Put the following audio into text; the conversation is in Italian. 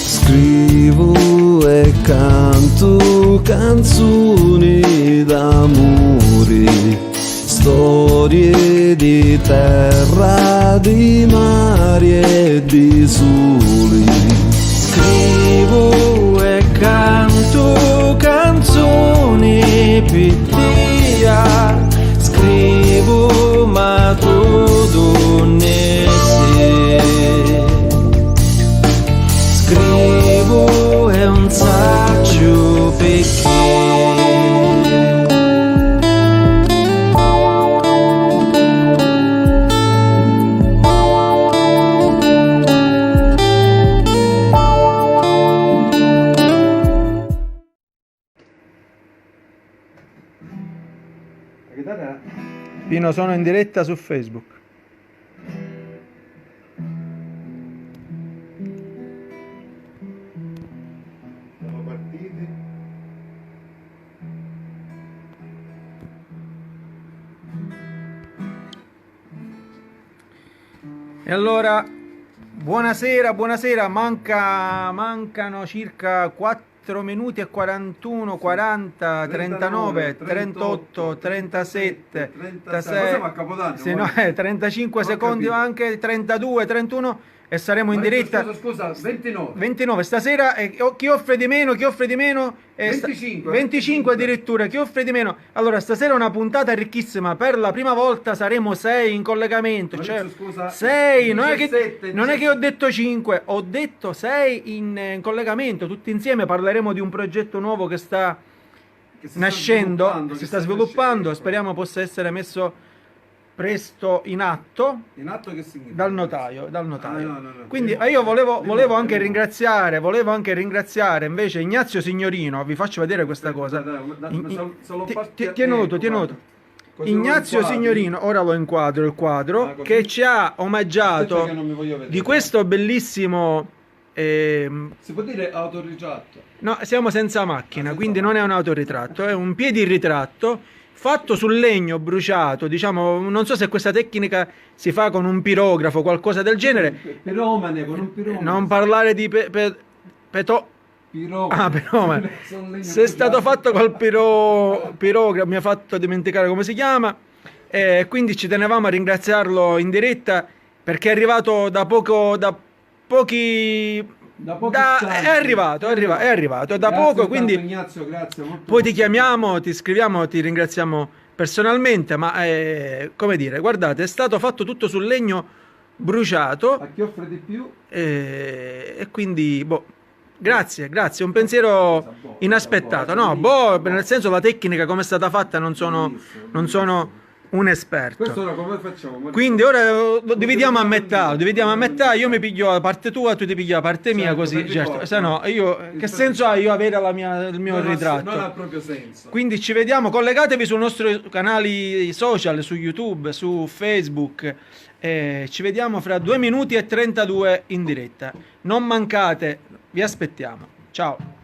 Scrivo e canto canzoni d'amore, storie di terra, di mari e di soli. Scrivo e canto canzoni per te, scrivo ma tutto ne sei. Scrivo e un saggio perché Pino, sono in diretta su Facebook. Siamo partiti. E allora, buonasera, mancano circa 4 minuti e 41, 40, 39, 38, 37, 36, Siamo a Capodanno, sì, no, 35 secondi, capito. anche 32, 31 e saremo in diretta. Scusa, 29. 29 stasera, chi offre di meno, 25, 25 addirittura, chi offre di meno. Allora, stasera è una puntata ricchissima, per la prima volta saremo 6 in collegamento, cioè Scusa, 6, non è 17, che ho detto 5, ho detto 6 in collegamento, tutti insieme parleremo di un progetto nuovo che sta nascendo, si sta sviluppando, speriamo possa essere messo presto in atto. In atto che significa? Dal notaio. No. Quindi io volevo anche ringraziare invece Ignazio Signorino, vi faccio vedere questa cosa. Tenuto. Ignazio Signorino, ora lo inquadro il quadro, che ci ha omaggiato di questo bellissimo... Si può dire autoritratto? No, siamo senza macchina, quindi non è un autoritratto, è un piediritratto fatto sul legno bruciato, diciamo, non so se questa tecnica si fa con un pirografo o qualcosa del genere. Piromane, con un piromane. Non parlare di piromane. Se è stato fatto col pirografo, mi ha fatto dimenticare come si chiama, quindi ci tenevamo a ringraziarlo in diretta perché è arrivato è arrivato da poco, quindi Ignazio, grazie, poi ti chiamiamo, ti scriviamo, ti ringraziamo personalmente, ma come dire, guardate, è stato fatto tutto sul legno bruciato. A chi offre di più? E quindi, grazie, un pensiero inaspettato. No, nel senso, la tecnica come è stata fatta non sono un esperto. Questo ora come facciamo? Quindi ora lo dividiamo a metà, io mi piglio la parte tua, tu ti pigli la parte mia, così, certo, se no, che senso ha io avere il mio ritratto? Non ha proprio senso. Quindi ci vediamo, collegatevi sui nostri canali social, su YouTube, su Facebook, ci vediamo fra 2 minuti e 32 in diretta. Non mancate, vi aspettiamo. Ciao.